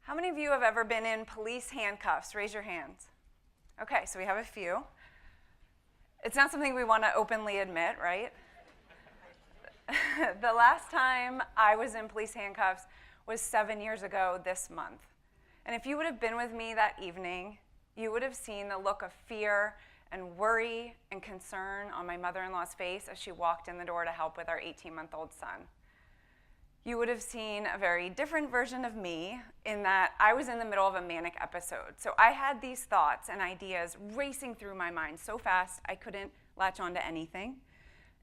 How many of you have ever been in police handcuffs? Raise your hands. Okay, so we have a few. It's not something we want to openly admit, right? The last time I was in police handcuffs was 7 years ago this month. And if you would have been with me that evening, you would have seen the look of fear and worry and concern on my mother-in-law's face as she walked in the door to help with our 18-month-old son. You would have seen a very different version of me in that I was in the middle of a manic episode. So I had these thoughts and ideas racing through my mind so fast I couldn't latch onto anything.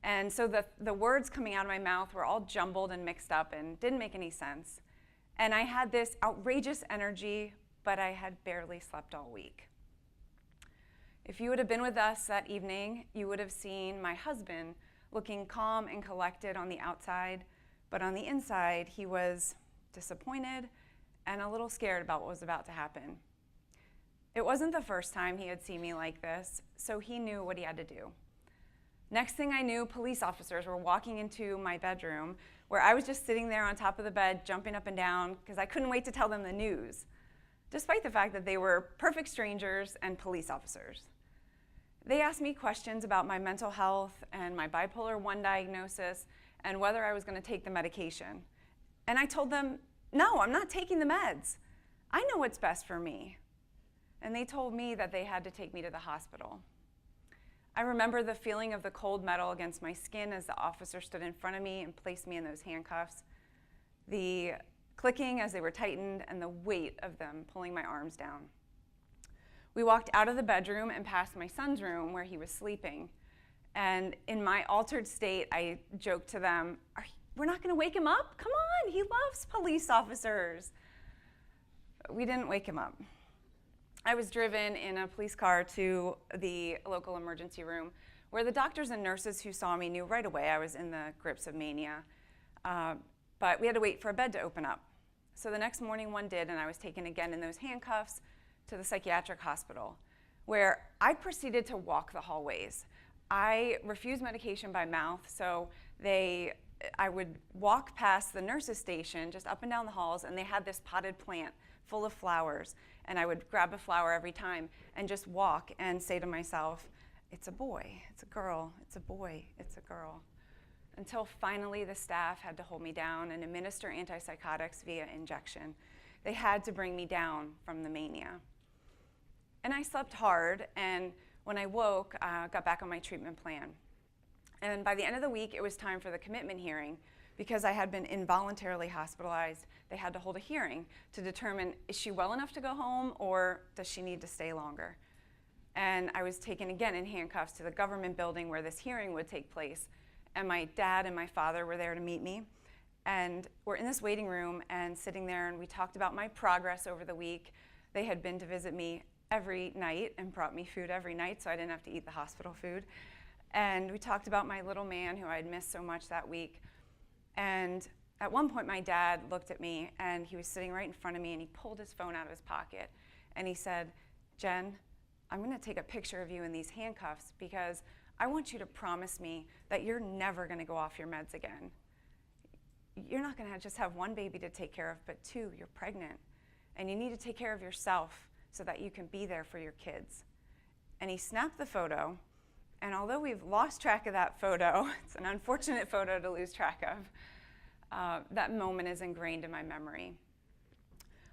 And so the words coming out of my mouth were all jumbled and mixed up and didn't make any sense. And I had this outrageous energy, but I had barely slept all week. If you would have been with us that evening, you would have seen my husband looking calm and collected on the outside, but on the inside, he was disappointed and a little scared about what was about to happen. It wasn't the first time he had seen me like this, so he knew what he had to do. Next thing I knew, police officers were walking into my bedroom where I was just sitting there on top of the bed, jumping up and down, because I couldn't wait to tell them the news, despite the fact that they were perfect strangers and police officers. They asked me questions about my mental health and my bipolar 1 diagnosis and whether I was going to take the medication. And I told them, no, I'm not taking the meds. I know what's best for me. And they told me that they had to take me to the hospital. I remember the feeling of the cold metal against my skin as the officer stood in front of me and placed me in those handcuffs, the clicking as they were tightened, and the weight of them pulling my arms down. We walked out of the bedroom and past my son's room where he was sleeping. And in my altered state, I joked to them, we're not going to wake him up? Come on, he loves police officers. But we didn't wake him up. I was driven in a police car to the local emergency room where the doctors and nurses who saw me knew right away I was in the grips of mania. But we had to wait for a bed to open up. So the next morning one did, and I was taken again in those handcuffs to the psychiatric hospital, where I proceeded to walk the hallways. I refused medication by mouth, so I would walk past the nurse's station just up and down the halls, and they had this potted plant full of flowers, and I would grab a flower every time and just walk and say to myself, it's a boy, it's a girl, it's a boy, it's a girl. Until finally the staff had to hold me down and administer antipsychotics via injection. They had to bring me down from the mania. And I slept hard, and when I woke, I got back on my treatment plan. And by the end of the week, it was time for the commitment hearing. Because I had been involuntarily hospitalized, they had to hold a hearing to determine, is she well enough to go home, or does she need to stay longer? And I was taken again in handcuffs to the government building where this hearing would take place. And my dad and my father were there to meet me. And we're in this waiting room and sitting there, and we talked about my progress over the week. They had been to visit me every night and brought me food every night so I didn't have to eat the hospital food. And we talked about my little man who I had missed so much that week. And at one point my dad looked at me, and he was sitting right in front of me, and he pulled his phone out of his pocket and he said, Jen, I'm going to take a picture of you in these handcuffs because I want you to promise me that you're never going to go off your meds again. You're not going to just have one baby to take care of, but two, you're pregnant. And you need to take care of yourself so that you can be there for your kids. And he snapped the photo, and although we've lost track of that photo, it's an unfortunate photo to lose track of, that moment is ingrained in my memory.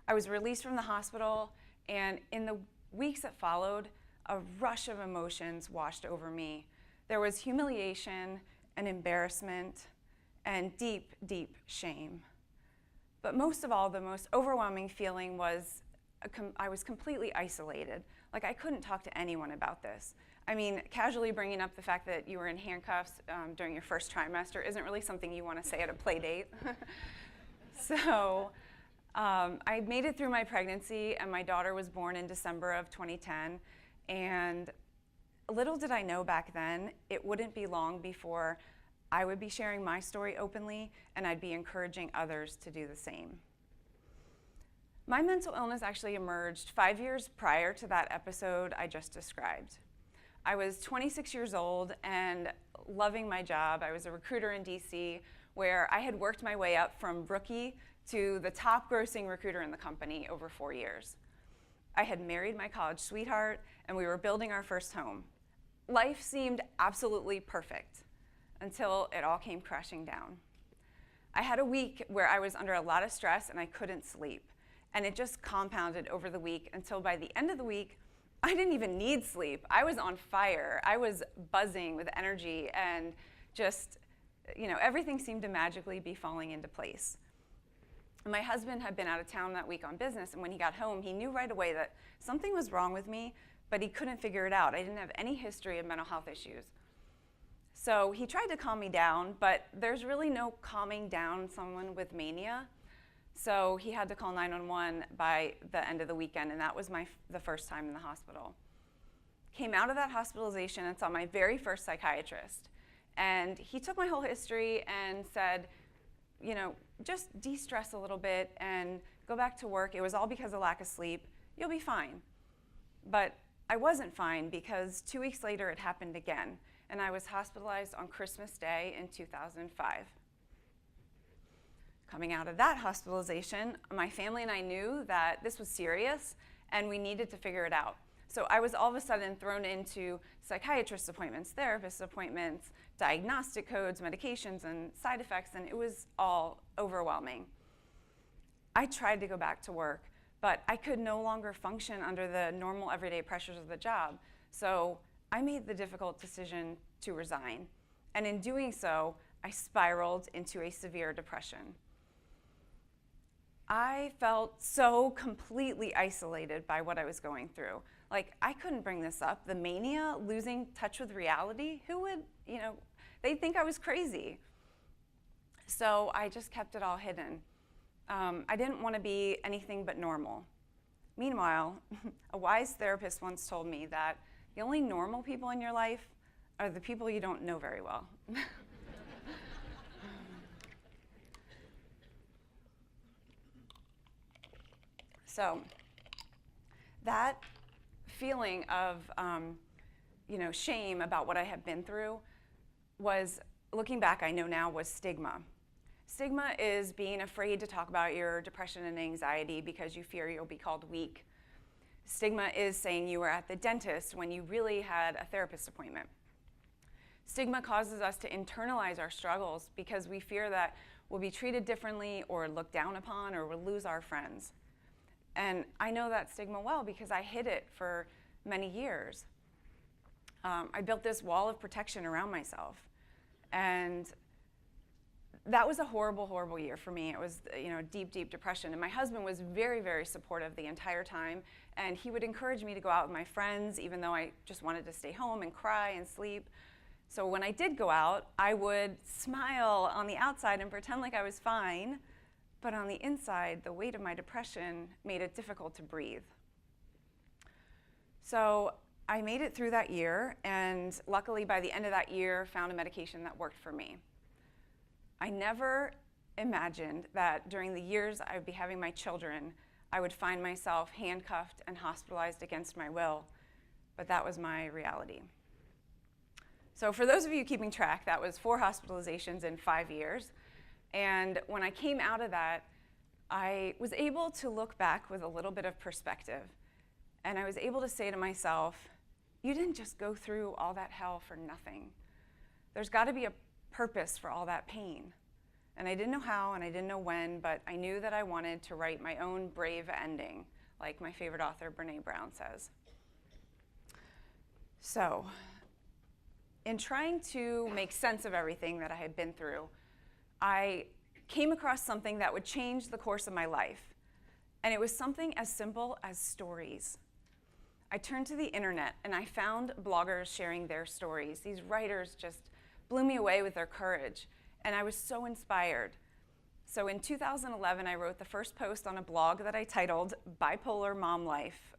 I was released from the hospital, and in the weeks that followed, a rush of emotions washed over me. There was humiliation and embarrassment and deep, deep shame. But most of all, the most overwhelming feeling was I was completely isolated. Like, I couldn't talk to anyone about this. I mean, casually bringing up the fact that you were in handcuffs during your first trimester isn't really something you want to say at a play date. So I made it through my pregnancy, and my daughter was born in December of 2010. And little did I know back then, it wouldn't be long before I would be sharing my story openly, and I'd be encouraging others to do the same. My mental illness actually emerged 5 years prior to that episode I just described. I was 26 years old and loving my job. I was a recruiter in DC where I had worked my way up from rookie to the top grossing recruiter in the company over 4 years. I had married my college sweetheart, and we were building our first home. Life seemed absolutely perfect until it all came crashing down. I had a week where I was under a lot of stress and I couldn't sleep, and it just compounded over the week until by the end of the week, I didn't even need sleep. I was on fire. I was buzzing with energy, and just, everything seemed to magically be falling into place. My husband had been out of town that week on business, and when he got home, he knew right away that something was wrong with me, but he couldn't figure it out. I didn't have any history of mental health issues. So he tried to calm me down, but there's really no calming down someone with mania. So he had to call 911 by the end of the weekend, and that was the first time in the hospital. Came out of that hospitalization and saw my very first psychiatrist. And he took my whole history and said, just de-stress a little bit and go back to work. It was all because of lack of sleep. You'll be fine. But I wasn't fine because 2 weeks later it happened again, and I was hospitalized on Christmas Day in 2005. Coming out of that hospitalization, my family and I knew that this was serious and we needed to figure it out. So I was all of a sudden thrown into psychiatrist appointments, therapist appointments, diagnostic codes, medications, and side effects, and it was all overwhelming. I tried to go back to work, but I could no longer function under the normal everyday pressures of the job. So I made the difficult decision to resign. And in doing so, I spiraled into a severe depression. I felt so completely isolated by what I was going through. Like, I couldn't bring this up. The mania, losing touch with reality, who would, they'd think I was crazy. So I just kept it all hidden. I didn't want to be anything but normal. Meanwhile, a wise therapist once told me that the only normal people in your life are the people you don't know very well. So that feeling of shame about what I had been through was, looking back, I know now, was stigma. Stigma is being afraid to talk about your depression and anxiety because you fear you'll be called weak. Stigma is saying you were at the dentist when you really had a therapist appointment. Stigma causes us to internalize our struggles because we fear that we'll be treated differently or looked down upon or we'll lose our friends. And I know that stigma well because I hid it for many years. I built this wall of protection around myself. And that was a horrible, horrible year for me. It was, deep, deep depression. And my husband was very, very supportive the entire time. And he would encourage me to go out with my friends, even though I just wanted to stay home and cry and sleep. So when I did go out, I would smile on the outside and pretend like I was fine. But on the inside, the weight of my depression made it difficult to breathe. So I made it through that year, and luckily by the end of that year, found a medication that worked for me. I never imagined that during the years I would be having my children, I would find myself handcuffed and hospitalized against my will, but that was my reality. So for those of you keeping track, that was 4 hospitalizations in 5 years. And when I came out of that, I was able to look back with a little bit of perspective. And I was able to say to myself, you didn't just go through all that hell for nothing. There's got to be a purpose for all that pain. And I didn't know how and I didn't know when, but I knew that I wanted to write my own brave ending, like my favorite author, Brené Brown, says. So, in trying to make sense of everything that I had been through, I came across something that would change the course of my life. And it was something as simple as stories. I turned to the internet and I found bloggers sharing their stories. These writers just blew me away with their courage, and I was so inspired. So in 2011, I wrote the first post on a blog that I titled Bipolar Mom Life.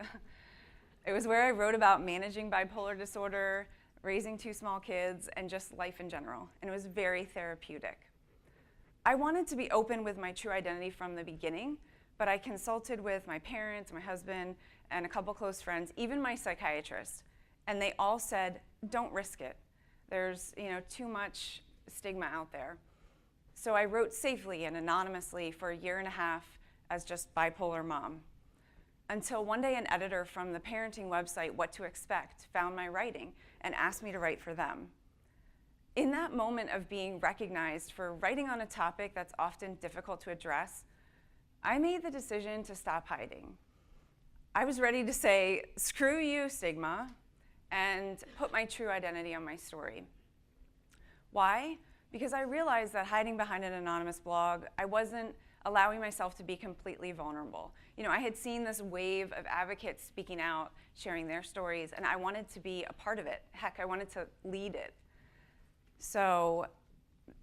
It was where I wrote about managing bipolar disorder, raising 2 small kids, and just life in general, and it was very therapeutic. I wanted to be open with my true identity from the beginning, but I consulted with my parents, my husband, and a couple close friends, even my psychiatrist, and they all said, don't risk it. There's too much stigma out there. So I wrote safely and anonymously for a year and a half as just bipolar mom. Until one day an editor from the parenting website What to Expect found my writing and asked me to write for them. In that moment of being recognized for writing on a topic that's often difficult to address, I made the decision to stop hiding. I was ready to say, screw you, stigma, and put my true identity on my story. Why? Because I realized that hiding behind an anonymous blog, I wasn't allowing myself to be completely vulnerable. I had seen this wave of advocates speaking out, sharing their stories, and I wanted to be a part of it. Heck, I wanted to lead it. So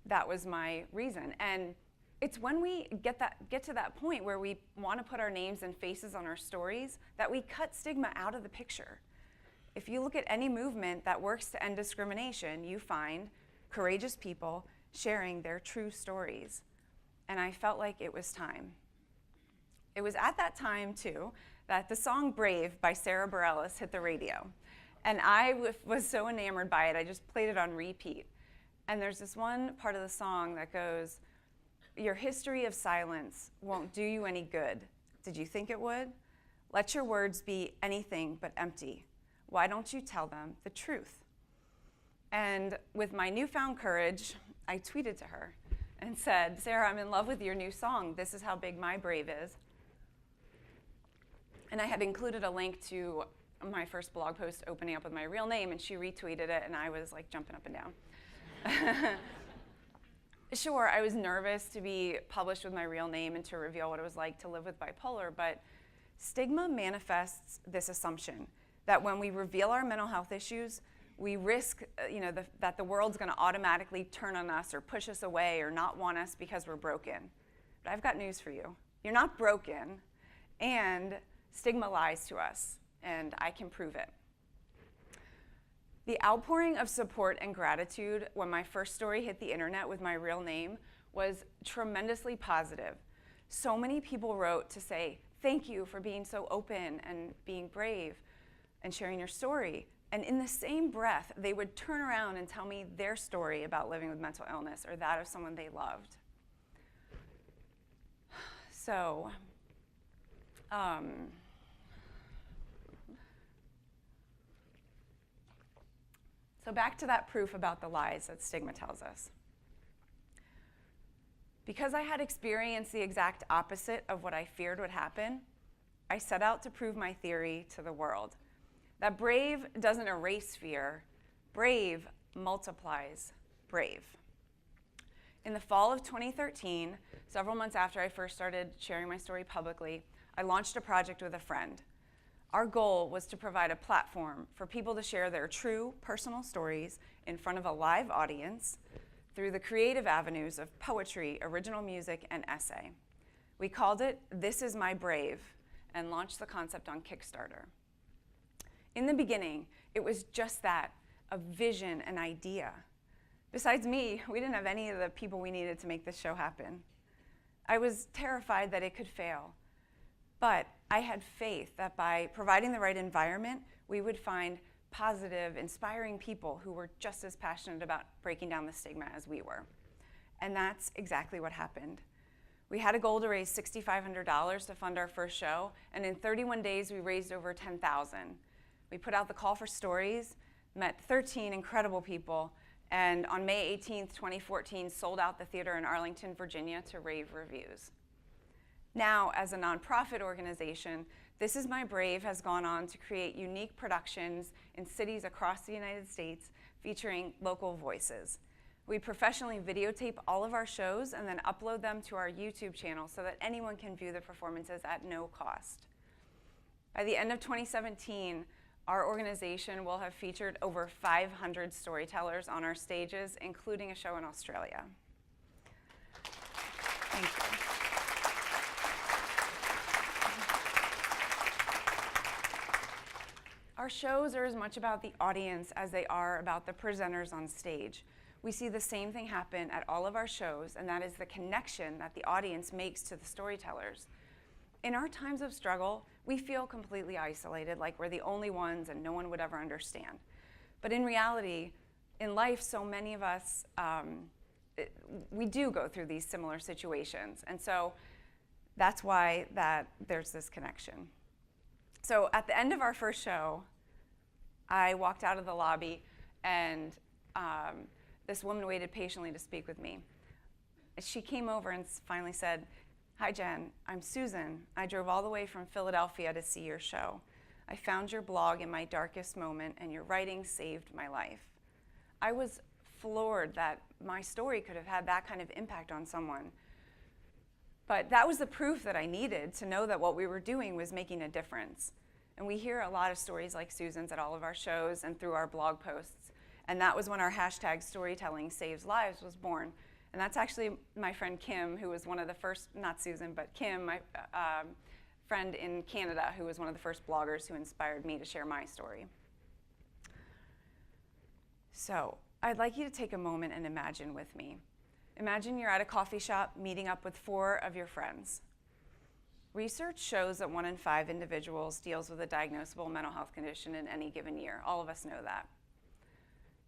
that was my reason. And it's when we get to that point where we want to put our names and faces on our stories that we cut stigma out of the picture. If you look at any movement that works to end discrimination, you find courageous people sharing their true stories. And I felt like it was time. It was at that time, too, that the song Brave by Sarah Bareilles hit the radio. And I was so enamored by it, I just played it on repeat. And there's this one part of the song that goes, "Your history of silence won't do you any good. Did you think it would? Let your words be anything but empty. Why don't you tell them the truth?" And with my newfound courage, I tweeted to her and said, "Sarah, I'm in love with your new song. This is how big my brave is." And I had included a link to my first blog post opening up with my real name, and she retweeted it, and I was like jumping up and down. Sure, I was nervous to be published with my real name and to reveal what it was like to live with bipolar, but stigma manifests this assumption that when we reveal our mental health issues, we risk that the world's going to automatically turn on us or push us away or not want us because we're broken. But I've got news for you. You're not broken, and stigma lies to us, and I can prove it. The outpouring of support and gratitude when my first story hit the internet with my real name was tremendously positive. So many people wrote to say, "Thank you for being so open and being brave and sharing your story." And in the same breath, they would turn around and tell me their story about living with mental illness or that of someone they loved. So, So back to that proof about the lies that stigma tells us. Because I had experienced the exact opposite of what I feared would happen, I set out to prove my theory to the world. That brave doesn't erase fear, brave multiplies brave. In the fall of 2013, several months after I first started sharing my story publicly, I launched a project with a friend. Our goal was to provide a platform for people to share their true personal stories in front of a live audience through the creative avenues of poetry, original music, and essay. We called it This Is My Brave and launched the concept on Kickstarter. In the beginning, it was just that, a vision, an idea. Besides me, we didn't have any of the people we needed to make this show happen. I was terrified that it could fail. But I had faith that by providing the right environment, we would find positive, inspiring people who were just as passionate about breaking down the stigma as we were. And that's exactly what happened. We had a goal to raise $6,500 to fund our first show, and in 31 days, we raised over $10,000. We put out the call for stories, met 13 incredible people, and on May 18th, 2014, sold out the theater in Arlington, Virginia to rave reviews. Now, as a nonprofit organization, This Is My Brave has gone on to create unique productions in cities across the United States featuring local voices. We professionally videotape all of our shows and then upload them to our YouTube channel so that anyone can view the performances at no cost. By the end of 2017, our organization will have featured over 500 storytellers on our stages, including a show in Australia. Thank you. Our shows are as much about the audience as they are about the presenters on stage. We see the same thing happen at all of our shows, and that is the connection that the audience makes to the storytellers. In our times of struggle, we feel completely isolated, like we're the only ones and no one would ever understand. But in reality, in life, so many of us we do go through these similar situations. And so that's why there's this connection. So at the end of our first show, I walked out of the lobby, and this woman waited patiently to speak with me. She came over and finally said, "Hi, Jen, I'm Susan. I drove all the way from Philadelphia to see your show. I found your blog in my darkest moment, and your writing saved my life." I was floored that my story could have had that kind of impact on someone. But that was the proof that I needed to know that what we were doing was making a difference. And we hear a lot of stories like Susan's at all of our shows and through our blog posts. And that was when our hashtag Storytelling Saves Lives was born. And that's actually my friend Kim, who was one of the first, not Susan, but Kim, my friend in Canada, who was one of the first bloggers who inspired me to share my story. So I'd like you to take a moment and imagine with me. Imagine you're at a coffee shop meeting up with 4 of your friends. Research shows that 1 in 5 individuals deals with a diagnosable mental health condition in any given year. All of us know that.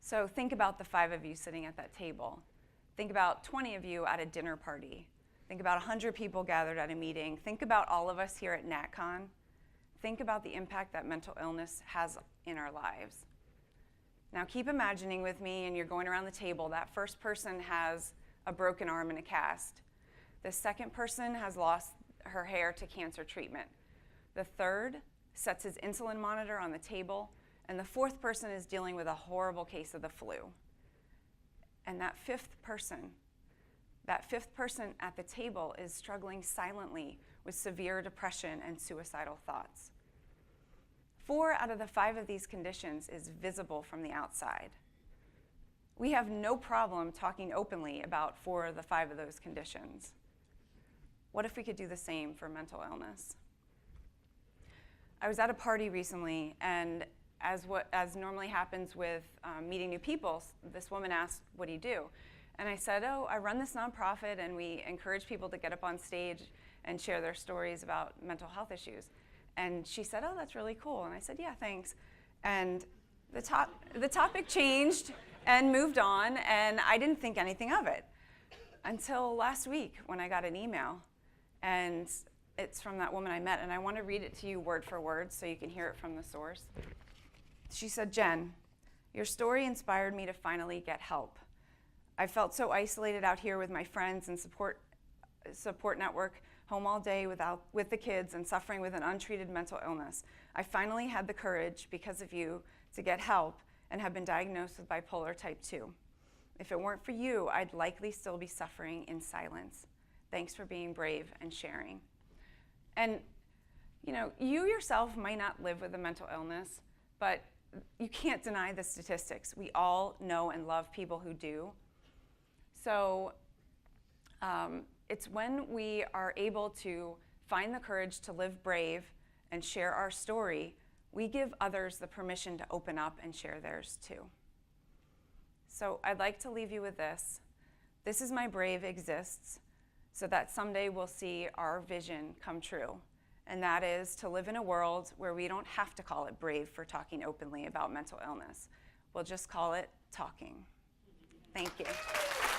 So think about the 5 of you sitting at that table. Think about 20 of you at a dinner party. Think about 100 people gathered at a meeting. Think about all of us here at NatCon. Think about the impact that mental illness has in our lives. Now keep imagining with me, and you're going around the table. That first person has a broken arm and a cast. The second person has lost her hair to cancer treatment. The third sets his insulin monitor on the table, and the 4th person is dealing with a horrible case of the flu. And that fifth person at the table is struggling silently with severe depression and suicidal thoughts. 4 out of the 5 of these conditions is visible from the outside. We have no problem talking openly about 4 of the 5 of those conditions. What if we could do the same for mental illness? I was at a party recently, and as normally happens with meeting new people, this woman asked, "What do you do?" And I said, "Oh, I run this nonprofit, and we encourage people to get up on stage and share their stories about mental health issues." And she said, "Oh, that's really cool." And I said, "Yeah, thanks." And the topic changed and moved on, and I didn't think anything of it until last week when I got an email. And it's from that woman I met, and I want to read it to you word for word so you can hear it from the source. She said, "Jen, your story inspired me to finally get help. I felt so isolated out here with my friends and support network, home all day with the kids and suffering with an untreated mental illness. I finally had the courage, because of you, to get help and have been diagnosed with bipolar type 2. If it weren't for you, I'd likely still be suffering in silence. Thanks for being brave and sharing." And you yourself might not live with a mental illness, but you can't deny the statistics. We all know and love people who do. So it's when we are able to find the courage to live brave and share our story, we give others the permission to open up and share theirs too. So I'd like to leave you with this. This is my brave exists so that someday we'll see our vision come true. And that is to live in a world where we don't have to call it brave for talking openly about mental illness. We'll just call it talking. Thank you.